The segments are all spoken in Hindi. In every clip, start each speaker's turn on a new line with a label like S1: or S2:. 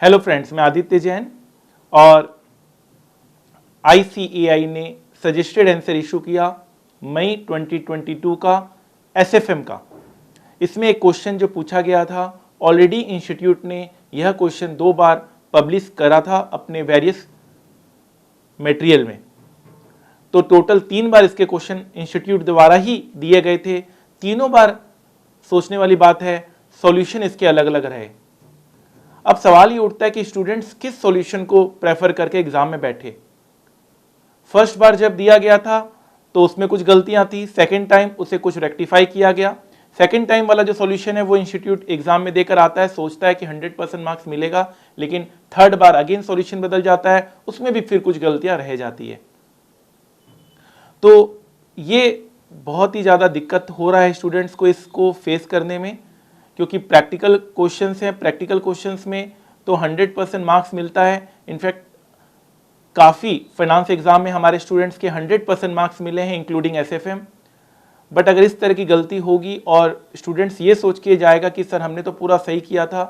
S1: हेलो फ्रेंड्स, मैं आदित्य जैन और ICAI ने सजेस्टेड आंसर इशू किया मई 2022 का SFM का। इसमें एक क्वेश्चन जो पूछा गया था, ऑलरेडी इंस्टीट्यूट ने यह क्वेश्चन 2 बार पब्लिश करा था अपने वेरियस मटेरियल में। तो टोटल 3 बार इसके क्वेश्चन इंस्टीट्यूट द्वारा ही दिए गए थे। तीनों बार सोचने वाली बात है, सॉल्यूशन इसके अलग अलग रहे। अब सवाल ये उठता है कि स्टूडेंट्स किस सॉल्यूशन को प्रेफर करके एग्जाम में बैठे। फर्स्ट बार जब दिया गया था तो उसमें कुछ गलतियां थी, सेकंड टाइम उसे कुछ रेक्टिफाई किया गया। सेकंड टाइम वाला जो सॉल्यूशन है वो इंस्टीट्यूट एग्जाम में देकर आता है, सोचता है कि 100% मार्क्स मिलेगा, लेकिन थर्ड बार अगेन सॉल्यूशन बदल जाता है, उसमें भी फिर कुछ गलतियां रह जाती है। तो ये बहुत ही ज़्यादा दिक्कत हो रहा है स्टूडेंट्स को इसको फेस करने में, क्योंकि प्रैक्टिकल क्वेश्चंस हैं। प्रैक्टिकल क्वेश्चंस में तो 100% मार्क्स मिलता है। इनफैक्ट काफ़ी फाइनेंस एग्जाम में हमारे स्टूडेंट्स के 100% मार्क्स मिले हैं, इंक्लूडिंग SFM। बट अगर इस तरह की गलती होगी और स्टूडेंट्स ये सोच के जाएगा कि सर हमने तो पूरा सही किया था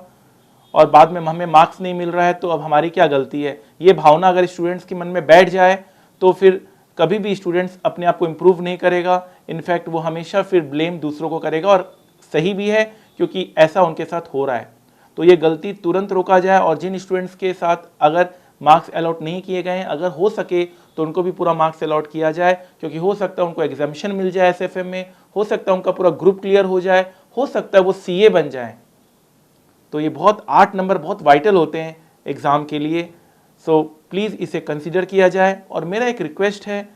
S1: और बाद में हमें मार्क्स नहीं मिल रहा है, तो अब हमारी क्या गलती है, ये भावना अगर स्टूडेंट्स के मन में बैठ जाए तो फिर कभी भी स्टूडेंट्स अपने आप को इम्प्रूव नहीं करेगा। इनफैक्ट वो हमेशा फिर ब्लेम दूसरों को करेगा, और सही भी है क्योंकि ऐसा उनके साथ हो रहा है। तो ये गलती तुरंत रोका जाए, और जिन स्टूडेंट्स के साथ अगर मार्क्स अलॉट नहीं किए गए हैं, अगर हो सके तो उनको भी पूरा मार्क्स अलॉट किया जाए, क्योंकि हो सकता है उनको एग्जामिशन मिल जाए SFM में, हो सकता है उनका पूरा ग्रुप क्लियर हो जाए, हो सकता है वो CA बन जाए। तो ये बहुत 8 नंबर बहुत वाइटल होते हैं एग्ज़ाम के लिए। सो प्लीज़ इसे कंसिडर किया जाए। और मेरा एक रिक्वेस्ट है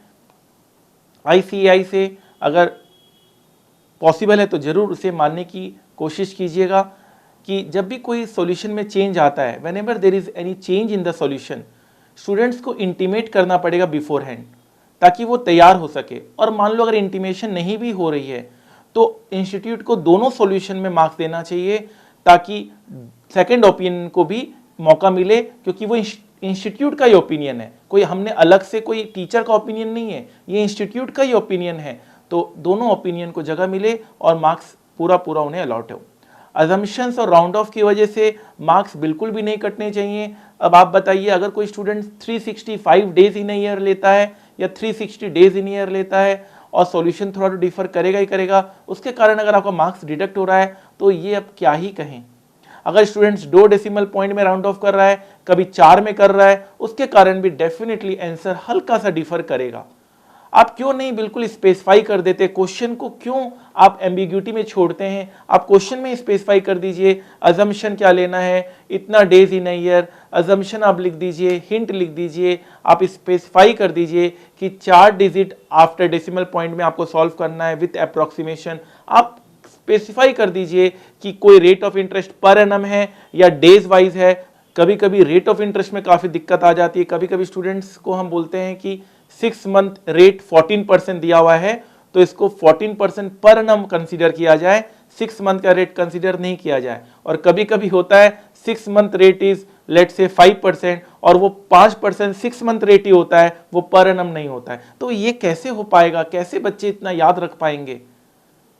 S1: ICAI से, अगर पॉसिबल है तो ज़रूर उसे मानने की कोशिश कीजिएगा कि जब भी कोई सॉल्यूशन में चेंज आता है, when ever there is any change in the solution, students को इंटीमेट करना पड़ेगा बिफोर हैंड, ताकि वो तैयार हो सके। और मान लो अगर इंटीमेशन नहीं भी हो रही है तो इंस्टीट्यूट को दोनों सॉल्यूशन में मार्क्स देना चाहिए, ताकि सेकंड ओपिनियन को भी मौका मिले, क्योंकि वो इंस्टीट्यूट का ही ओपिनियन है, कोई हमने अलग से कोई टीचर का ओपिनियन नहीं है, ये इंस्टीट्यूट का ही ओपिनियन है। तो दोनों ओपिनियन को जगह मिले और मार्क्स पूरा पूरा उन्हें अलॉट हो। अजम्पशंस और राउंड ऑफ की वजह से मार्क्स बिल्कुल भी नहीं कटने चाहिए। अब आप बताइए, अगर कोई स्टूडेंट 365 डेज इन ईयर लेता है या 360 डेज इन ईयर लेता है और सॉल्यूशन थोड़ा तो डिफर करेगा ही करेगा, उसके कारण अगर आपका मार्क्स डिडक्ट हो रहा है तो ये अब क्या ही कहें। अगर स्टूडेंट्स 2 डेसिमल पॉइंट में राउंड ऑफ कर रहा है, कभी 4 में कर रहा है, उसके कारण भी डेफिनेटली आंसर हल्का सा डिफर करेगा। आप क्यों नहीं बिल्कुल स्पेसिफाई कर देते क्वेश्चन को, क्यों आप एम्बिग्यूटी में छोड़ते हैं? आप क्वेश्चन में स्पेसिफाई कर दीजिए अजम्पशन क्या लेना है, इतना डेज इन ईयर, अजम्पशन आप लिख दीजिए, हिंट लिख दीजिए, आप स्पेसिफाई कर दीजिए कि 4 डिजिट आफ्टर डेसिमल पॉइंट में आपको सॉल्व करना है विथ अप्रोक्सीमेशन। आप स्पेसिफाई कर दीजिए कि कोई rate of interest per annum है या डेज वाइज है। कभी कभी रेट ऑफ इंटरेस्ट में काफ़ी दिक्कत आ जाती है। कभी कभी स्टूडेंट्स को हम बोलते हैं कि 6 मंथ रेट 14% दिया हुआ है, तो इसको 14% पर एनम कंसीडर किया जाए, 6 मंथ का रेट कंसीडर नहीं किया जाए। और कभी कभी होता है 6 मंथ रेट इज लेट से 5% और वो 5% 6 मंथ रेट ही होता है, वो पर एनम नहीं होता है। तो ये कैसे हो पाएगा? कैसे बच्चे इतना याद रख पाएंगे?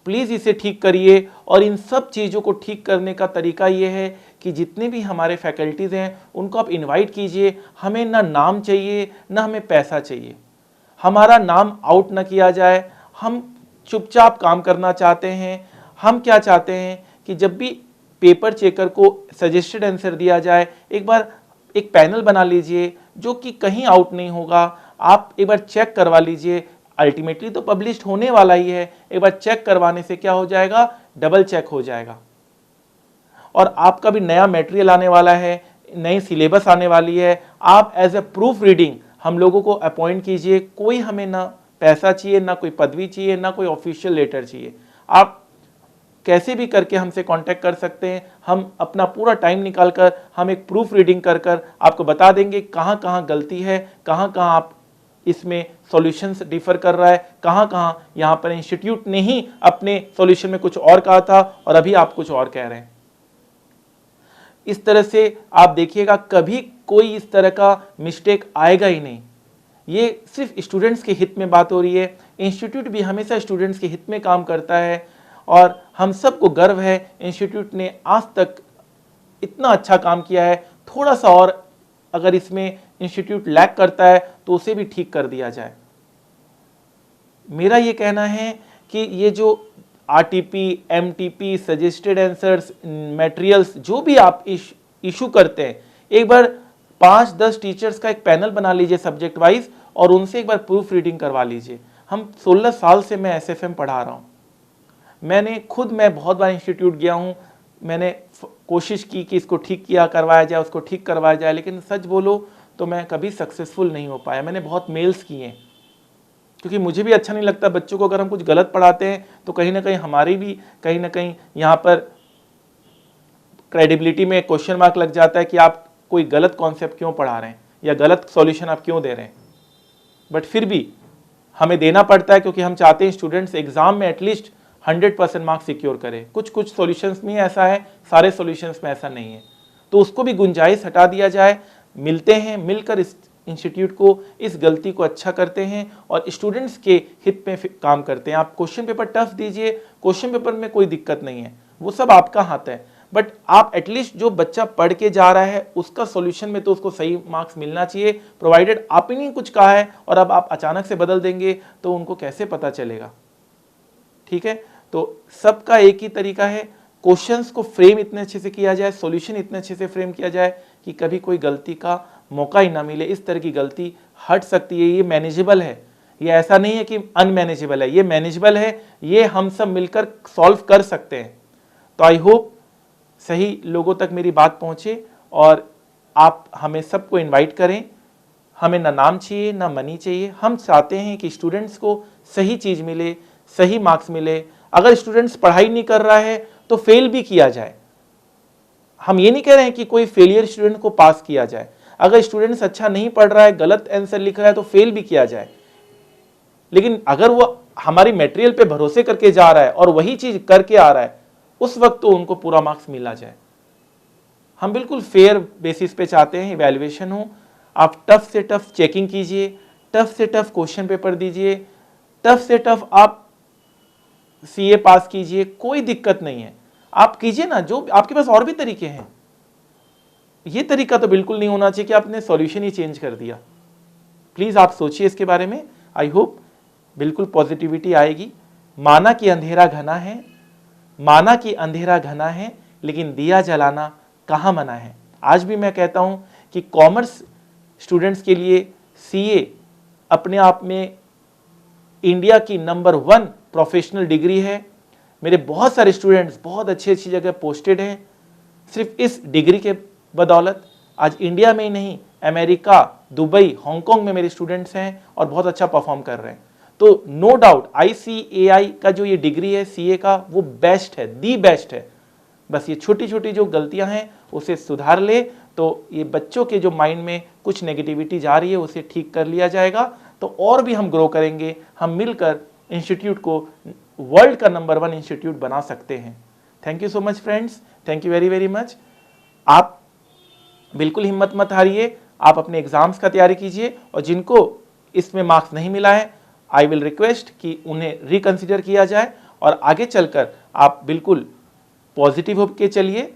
S1: प्लीज़ इसे ठीक करिए। और इन सब चीज़ों को ठीक करने का तरीका ये है कि जितने भी हमारे फैकल्टीज़ हैं उनको आप इनवाइट कीजिए। हमें ना नाम चाहिए ना हमें पैसा चाहिए, हमारा नाम आउट ना किया जाए। हम चुपचाप काम करना चाहते हैं। हम क्या चाहते हैं कि जब भी पेपर चेकर को सजेस्टेड आंसर दिया जाए, एक बार एक पैनल बना लीजिए जो कि कहीं आउट नहीं होगा। आप एक बार चेक करवा लीजिए, अल्टीमेटली तो पब्लिश होने वाला ही है, एक बार चेक करवाने से क्या हो जाएगा, डबल चेक हो जाएगा। और आपका भी नया मटेरियल आने वाला है, नई सिलेबस आने वाली है। आप एज ए प्रूफ रीडिंग हम लोगों को अपॉइंट कीजिए। कोई हमें ना पैसा चाहिए, ना कोई पदवी चाहिए, ना कोई ऑफिशियल लेटर चाहिए। आप कैसे भी करके हमसे कांटेक्ट कर सकते हैं। हम अपना पूरा टाइम निकालकर हम एक प्रूफ रीडिंग कर कर आपको बता देंगे कहाँ कहाँ गलती है, कहाँ कहाँ आप इसमें सॉल्यूशंस डिफर कर रहा है, कहाँ कहाँ यहाँ पर इंस्टीट्यूट ने ही अपने सॉल्यूशन में कुछ और कहा था और अभी आप कुछ और कह रहे हैं। इस तरह से आप देखिएगा कभी कोई इस तरह का मिस्टेक आएगा ही नहीं। ये सिर्फ स्टूडेंट्स के हित में बात हो रही है। इंस्टीट्यूट भी हमेशा स्टूडेंट्स के हित में काम करता है और हम सबको गर्व है इंस्टीट्यूट ने आज तक इतना अच्छा काम किया है। थोड़ा सा और अगर इसमें इंस्टीट्यूट लैक करता है तो उसे भी ठीक कर दिया जाए। मेरा ये कहना है कि ये जो RTP, MTP, suggested answers, materials जो भी आप इशू करते हैं, एक बार 5-10 टीचर्स का एक पैनल बना लीजिए सब्जेक्ट वाइज और उनसे एक बार प्रूफ रीडिंग करवा लीजिए। हम 16 साल से मैं SFM पढ़ा रहा हूँ। मैं बहुत बार इंस्टीट्यूट गया हूँ, मैंने कोशिश की कि इसको ठीक किया करवाया जाए, उसको ठीक करवाया जाए, लेकिन सच बोलो तो मैं कभी सक्सेसफुल नहीं हो पाया। मैंने बहुत मेल्स किए हैं, क्योंकि मुझे भी अच्छा नहीं लगता बच्चों को अगर हम कुछ गलत पढ़ाते हैं तो कहीं ना कहीं हमारी भी कहीं ना कहीं यहाँ पर क्रेडिबिलिटी में क्वेश्चन मार्क लग जाता है कि आप कोई गलत कॉन्सेप्ट क्यों पढ़ा रहे हैं या गलत सॉल्यूशन आप क्यों दे रहे हैं। बट फिर भी हमें देना पड़ता है, क्योंकि हम चाहते हैं स्टूडेंट्स एग्जाम में एटलीस्ट 100% मार्क्स सिक्योर करें। कुछ सॉल्यूशंस में ऐसा है, सारे सॉल्यूशंस में ऐसा नहीं है, तो उसको भी गुंजाइश हटा दिया जाए। मिलते हैं, मिलकर इस इंस्टीट्यूट को इस गलती को अच्छा करते हैं और स्टूडेंट्स के हित में काम करते हैं। आप क्वेश्चन पेपर टफ दीजिए, क्वेश्चन पेपर में कोई दिक्कत नहीं है, वो सब आपका हाथ है, बट आप एटलीस्ट जो बच्चा पढ़ के जा रहा है उसका सॉल्यूशन में तो उसको सही मार्क्स मिलना चाहिए। प्रोवाइडेड आपने कुछ कहा है और अब आप अचानक से बदल देंगे तो उनको कैसे पता चलेगा। ठीक है, तो सबका एक ही तरीका है, क्वेश्चंस को फ्रेम इतने अच्छे से किया जाए, सॉल्यूशन इतने अच्छे से फ्रेम किया जाए कि कभी कोई गलती का मौका ही ना मिले। इस तरह की गलती हट सकती है, ये मैनेजेबल है, ये ऐसा नहीं है कि अनमैनेजेबल है, ये मैनेजेबल है, ये हम सब मिलकर सॉल्व कर सकते हैं। तो आई होप सही लोगों तक मेरी बात पहुंचे और आप हमें सबको इनवाइट करें। हमें ना नाम चाहिए ना मनी चाहिए, हम चाहते हैं कि स्टूडेंट्स को सही चीज़ मिले, सही मार्क्स मिले। अगर स्टूडेंट्स पढ़ाई नहीं कर रहा है तो फेल भी किया जाए। हम ये नहीं कह रहे हैं कि कोई फेलियर स्टूडेंट को पास किया जाए। अगर स्टूडेंट्स अच्छा नहीं पढ़ रहा है, गलत आंसर लिख रहा है तो फेल भी किया जाए, लेकिन अगर वो हमारी मटेरियल पे भरोसे करके जा रहा है और वही चीज करके आ रहा है, उस वक्त तो उनको पूरा मार्क्स मिला जाए। हम बिल्कुल फेयर बेसिस पे चाहते हैं इवैल्यूएशन हो। आप टफ से टफ चेकिंग कीजिए, टफ से टफ क्वेश्चन पेपर दीजिए, टफ से टफ आप CA पास कीजिए, कोई दिक्कत नहीं है, आप कीजिए ना। जो आपके पास और भी तरीके हैं, ये तरीका तो बिल्कुल नहीं होना चाहिए कि आपने सॉल्यूशन ही चेंज कर दिया। प्लीज आप सोचिए इसके बारे में। आई होप बिल्कुल पॉजिटिविटी आएगी। माना कि अंधेरा घना है, माना कि अंधेरा घना है, लेकिन दिया जलाना कहाँ मना है। आज भी मैं कहता हूं कि कॉमर्स स्टूडेंट्स के लिए CA अपने आप में इंडिया की नंबर 1 प्रोफेशनल डिग्री है। मेरे बहुत सारे स्टूडेंट्स बहुत अच्छी अच्छी जगह पोस्टेड हैं सिर्फ इस डिग्री के बदौलत। आज इंडिया में ही नहीं, अमेरिका, दुबई, हांगकांग में मेरे स्टूडेंट्स हैं और बहुत अच्छा परफॉर्म कर रहे हैं। तो नो डाउट ICAI का जो ये डिग्री है CA का, वो बेस्ट है, दी बेस्ट है। बस ये छोटी छोटी जो गलतियां हैं उसे सुधार ले तो ये बच्चों के जो माइंड में कुछ नेगेटिविटी जा रही है उसे ठीक कर लिया जाएगा, तो और भी हम ग्रो करेंगे। हम मिलकर इंस्टीट्यूट को वर्ल्ड का नंबर 1 इंस्टीट्यूट बना सकते हैं। Thank you so much friends, thank you very very much. आप बिल्कुल हिम्मत मत हारिए, आप अपने एग्जाम्स का तैयारी कीजिए और जिनको इसमें मार्क्स नहीं मिला है, आई विल रिक्वेस्ट कि उन्हें रिकंसिडर किया जाए और आगे चलकर आप बिल्कुल पॉजिटिव होकर चलिए,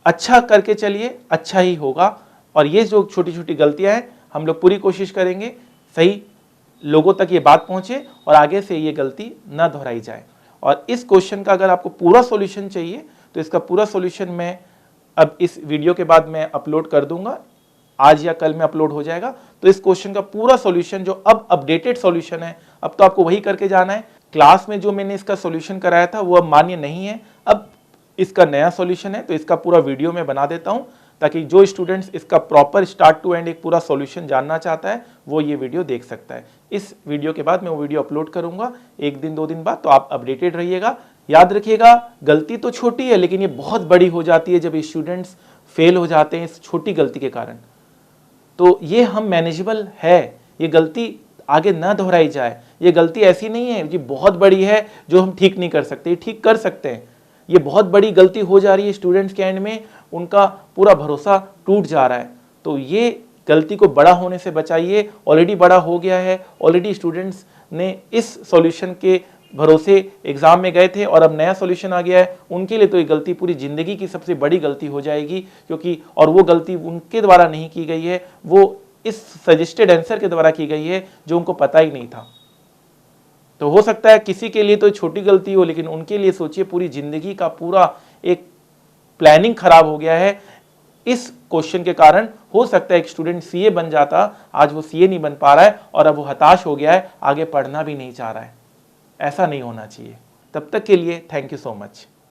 S1: अच्छा करके चलिए, अच्छा ही होगा। और ये जो छोटी छोटी गलतियां हैं हम लोग पूरी कोशिश करेंगे सही लोगों तक ये बात पहुंचे और आगे से ये गलती ना दोहराई जाए। और इस क्वेश्चन का अगर आपको पूरा सॉल्यूशन चाहिए तो इसका पूरा सॉल्यूशन मैं अब इस वीडियो के बाद मैं अपलोड कर दूंगा, आज या कल में अपलोड हो जाएगा। तो इस क्वेश्चन का पूरा सॉल्यूशन जो अब अपडेटेड सॉल्यूशन है, अब तो आपको वही करके जाना है। क्लास में जो मैंने इसका सॉल्यूशन कराया था वो अब मान्य नहीं है, अब इसका नया सॉल्यूशन है, तो इसका पूरा वीडियो मैं बना देता हूं ताकि जो स्टूडेंट्स इसका प्रॉपर स्टार्ट टू एंड एक पूरा सॉल्यूशन जानना चाहता है वो ये वीडियो देख सकता है। इस वीडियो के बाद मैं वो वीडियो अपलोड करूंगा 1 दिन 2 दिन बाद, तो आप अपडेटेड रहिएगा। याद रखिएगा, गलती तो छोटी है लेकिन ये बहुत बड़ी हो जाती है जब स्टूडेंट्स फेल हो जाते हैं इस छोटी गलती के कारण। तो ये हम मैनेजेबल है, ये गलती आगे ना दोहराई जाए। ये गलती ऐसी नहीं है जी बहुत बड़ी है जो हम ठीक नहीं कर सकते, ठीक कर सकते हैं। ये बहुत बड़ी गलती हो जा रही है स्टूडेंट्स के एंड में, उनका पूरा भरोसा टूट जा रहा है। तो ये गलती को बड़ा होने से बचाइए, ऑलरेडी बड़ा हो गया है, ऑलरेडी स्टूडेंट्स ने इस सॉल्यूशन के भरोसे एग्जाम में गए थे और अब नया सॉल्यूशन आ गया है, उनके लिए तो ये गलती पूरी जिंदगी की सबसे बड़ी गलती हो जाएगी, क्योंकि और वो गलती उनके द्वारा नहीं की गई है, वो इस सजेस्टेड आंसर के द्वारा की गई है जो उनको पता ही नहीं था। तो हो सकता है किसी के लिए तो छोटी गलती हो, लेकिन उनके लिए सोचिए पूरी जिंदगी का पूरा एक प्लानिंग खराब हो गया है इस क्वेश्चन के कारण। हो सकता है एक स्टूडेंट सीए बन जाता, आज वो सीए नहीं बन पा रहा है और अब वो हताश हो गया है, आगे पढ़ना भी नहीं चाह रहा है। ऐसा नहीं होना चाहिए। तब तक के लिए थैंक यू सो मच।